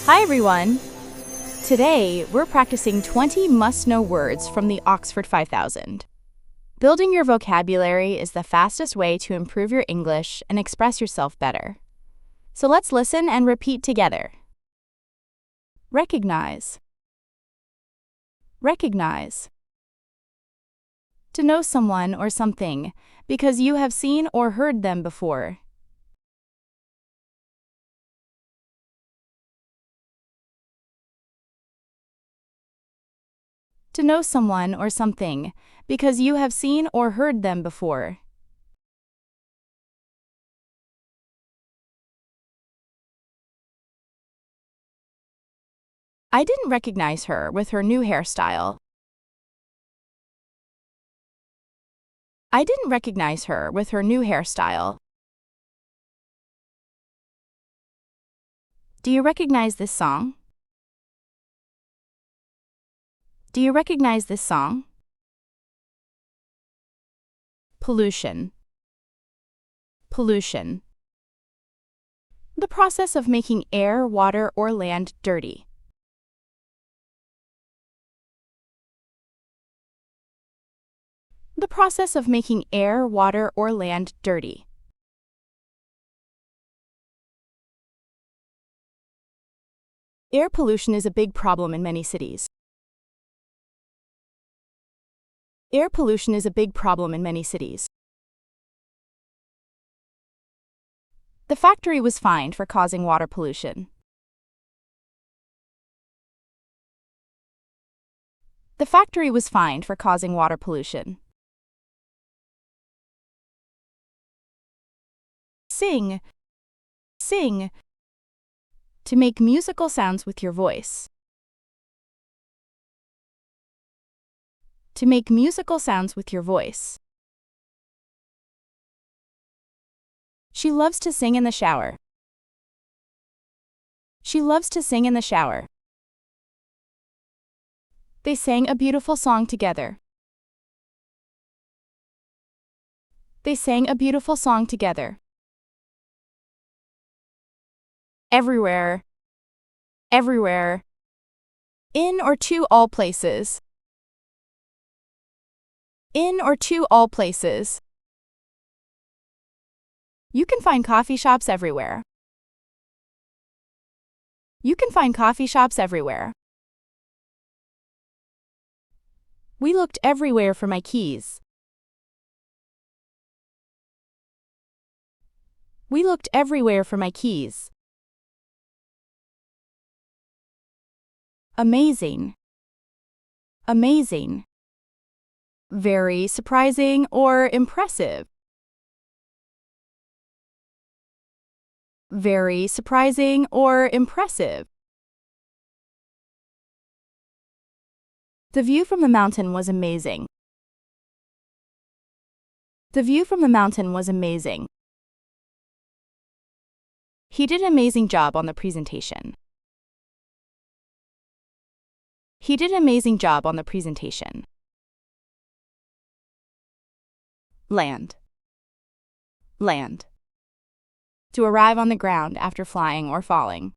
Hi everyone! Today, we're practicing 20 must-know words from the Oxford 5000. Building your vocabulary is the fastest way to improve your English and express yourself better. So let's listen and repeat together. Recognize. Recognize. To know someone or something because you have seen or heard them before. To know someone or something because you have seen or heard them before. I didn't recognize her with her new hairstyle. I didn't recognize her with her new hairstyle. Do you recognize this song? Do you recognize this song? Pollution. Pollution. The process of making air, water, or land dirty. The process of making air, water, or land dirty. Air pollution is a big problem in many cities. Air pollution is a big problem in many cities. The factory was fined for causing water pollution. The factory was fined for causing water pollution. Sing. Sing. To make musical sounds with your voice. To make musical sounds with your voice. She loves to sing in the shower. She loves to sing in the shower. They sang a beautiful song together. They sang a beautiful song together. Everywhere. Everywhere. In or to all places. In or to all places. You can find coffee shops everywhere. You can find coffee shops everywhere. We looked everywhere for my keys. We looked everywhere for my keys. Amazing. Amazing. Very surprising or impressive. Very surprising or impressive. The view from the mountain was amazing. The view from the mountain was amazing. He did an amazing job on the presentation. He did an amazing job on the presentation. Land. Land. To arrive on the ground after flying or falling.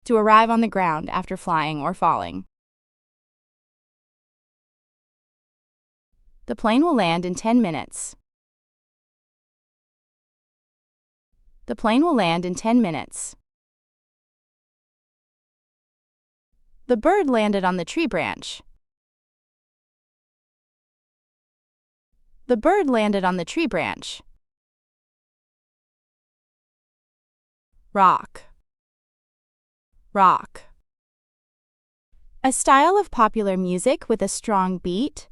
To arrive on the ground after flying or falling. The plane will land in 10 minutes. The plane will land in 10 minutes. The bird landed on the tree branch. The bird landed on the tree branch. Rock. Rock. A style of popular music with a strong beat.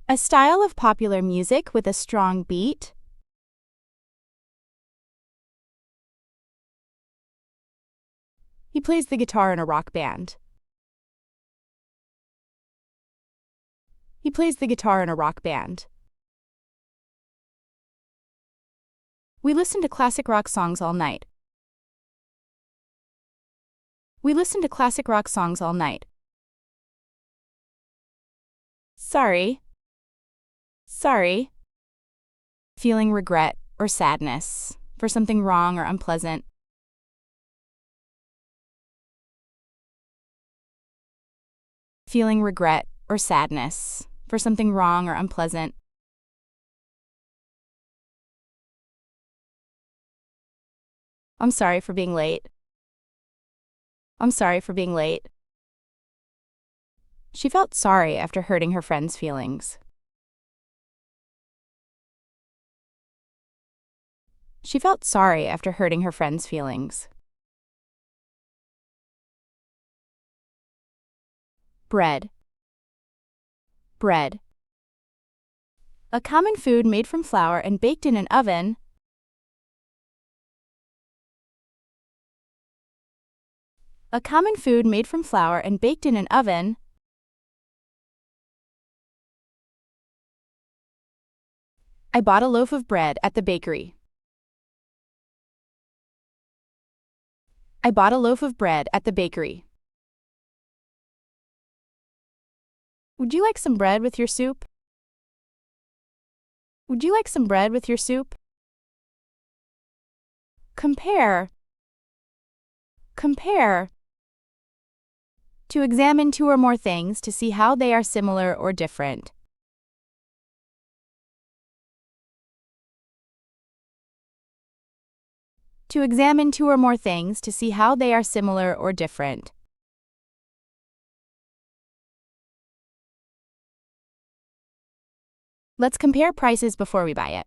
A style of popular music with a strong beat. He plays the guitar in a rock band. He plays the guitar in a rock band. We listen to classic rock songs all night. We listen to classic rock songs all night. Sorry. Sorry. Feeling regret or sadness for something wrong or unpleasant. Feeling regret or sadness for something wrong or unpleasant. I'm sorry for being late. I'm sorry for being late. She felt sorry after hurting her friend's feelings. She felt sorry after hurting her friend's feelings. Bread. Bread. A common food made from flour and baked in an oven. A common food made from flour and baked in an oven. I bought a loaf of bread at the bakery. I bought a loaf of bread at the bakery. Would you like some bread with your soup? Would you like some bread with your soup? Compare. Compare. To examine two or more things to see how they are similar or different. To examine two or more things to see how they are similar or different. Let's compare prices before we buy it.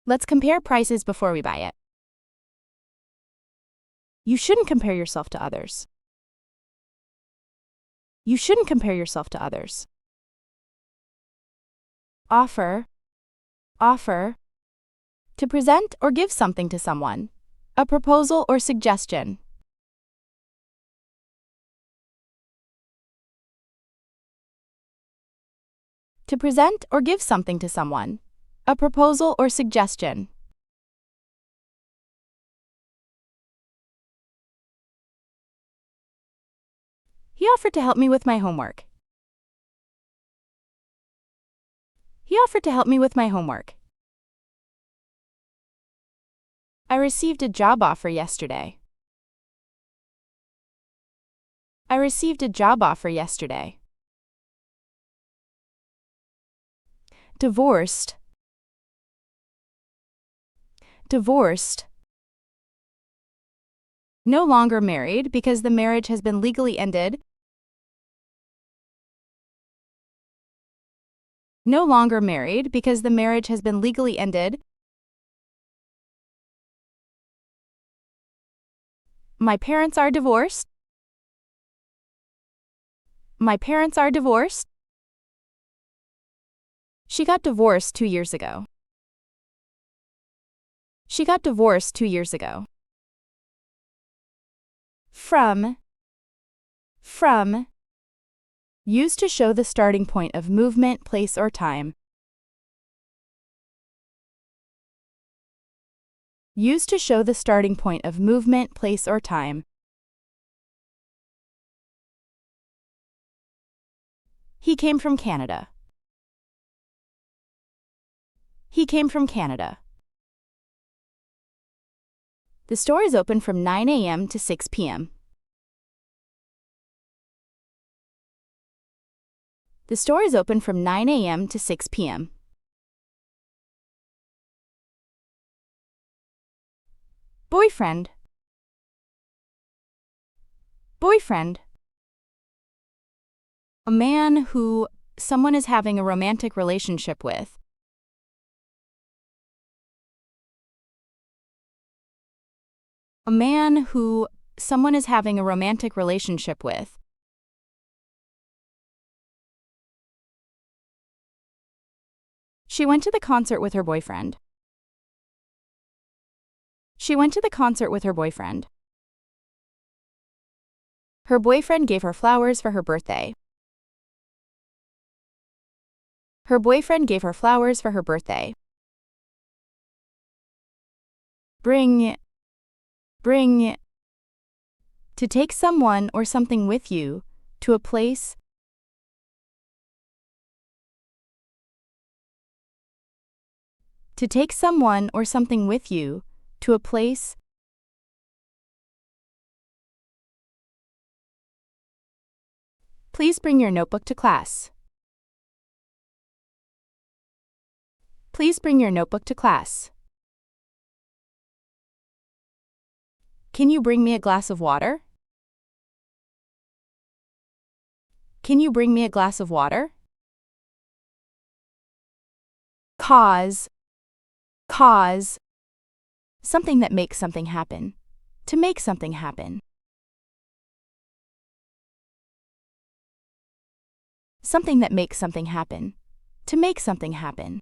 Let's compare prices before we buy it. You shouldn't compare yourself to others. You shouldn't compare yourself to others. Offer. Offer. To present or give something to someone. A proposal or suggestion. To present or give something to someone. A proposal or suggestion. He offered to help me with my homework. He offered to help me with my homework. I received a job offer yesterday. I received a job offer yesterday. Divorced. Divorced. No longer married because the marriage has been legally ended. No longer married because the marriage has been legally ended. My parents are divorced. My parents are divorced. She got divorced 2 years ago. She got divorced 2 years ago. From. From. Used to show the starting point of movement, place, or time. Used to show the starting point of movement, place, or time. He came from Canada. He came from Canada. The store is open from 9 a.m. to 6 p.m. The store is open from 9 a.m. to 6 p.m. Boyfriend. Boyfriend. A man who someone is having a romantic relationship with. A man who someone is having a romantic relationship with. She went to the concert with her boyfriend. She went to the concert with her boyfriend. Her boyfriend gave her flowers for her birthday. Her boyfriend gave her flowers for her birthday. Bring. Bring. To take someone or something with you to a place. To take someone or something with you to a place. Please bring your notebook to class. Please bring your notebook to class. Can you bring me a glass of water? Can you bring me a glass of water? Cause. Cause. Something that makes something happen. To make something happen. Something that makes something happen. To make something happen.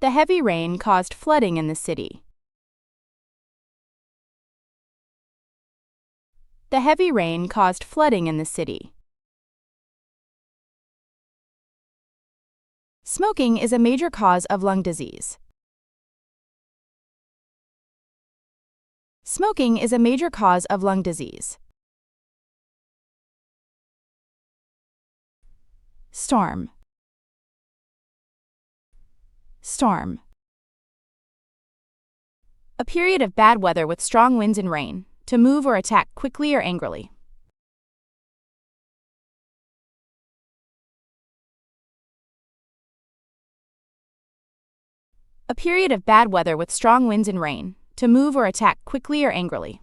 The heavy rain caused flooding in the city. The heavy rain caused flooding in the city. Smoking is a major cause of lung disease. Smoking is a major cause of lung disease. Storm. Storm. A period of bad weather with strong winds and rain, to move or attack quickly or angrily. A period of bad weather with strong winds and rain, to move or attack quickly or angrily.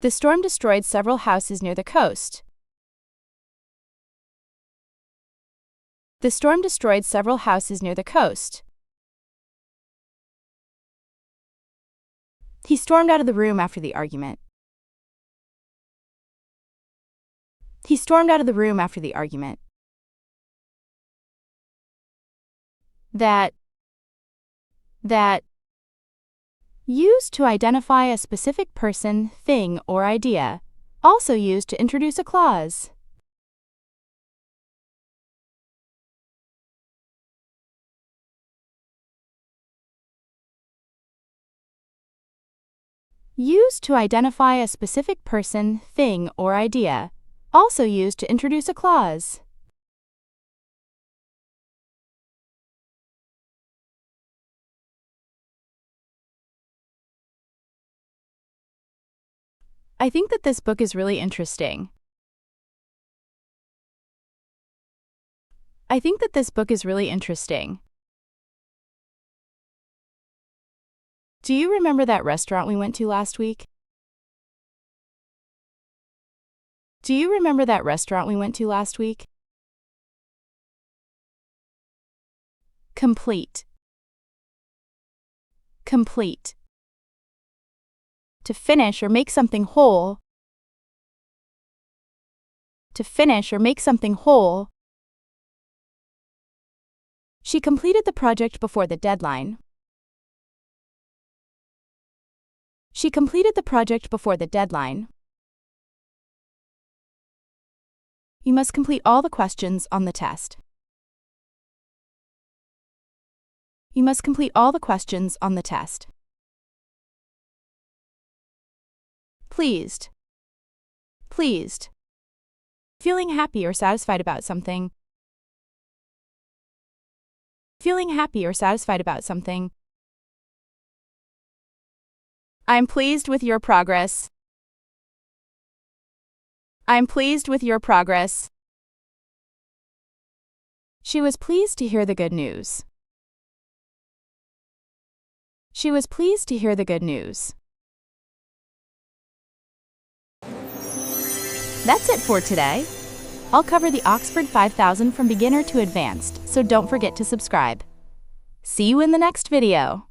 The storm destroyed several houses near the coast. The storm destroyed several houses near the coast. He stormed out of the room after the argument. He stormed out of the room after the argument. That. Used to identify a specific person, thing, or idea. Also used to introduce a clause. Used to identify a specific person, thing, or idea. Also used to introduce a clause. I think that this book is really interesting. I think that this book is really interesting. Do you remember that restaurant we went to last week? Do you remember that restaurant we went to last week? Complete. Complete. To finish or make something whole. To finish or make something whole. She completed the project before the deadline. She completed the project before the deadline. You must complete all the questions on the test. You must complete all the questions on the test. Pleased. Pleased. Feeling happy or satisfied about something. Feeling happy or satisfied about something. I'm pleased with your progress. I'm pleased with your progress. She was pleased to hear the good news. She was pleased to hear the good news. That's it for today. I'll cover the Oxford 5000 from beginner to advanced, so don't forget to subscribe. See you in the next video.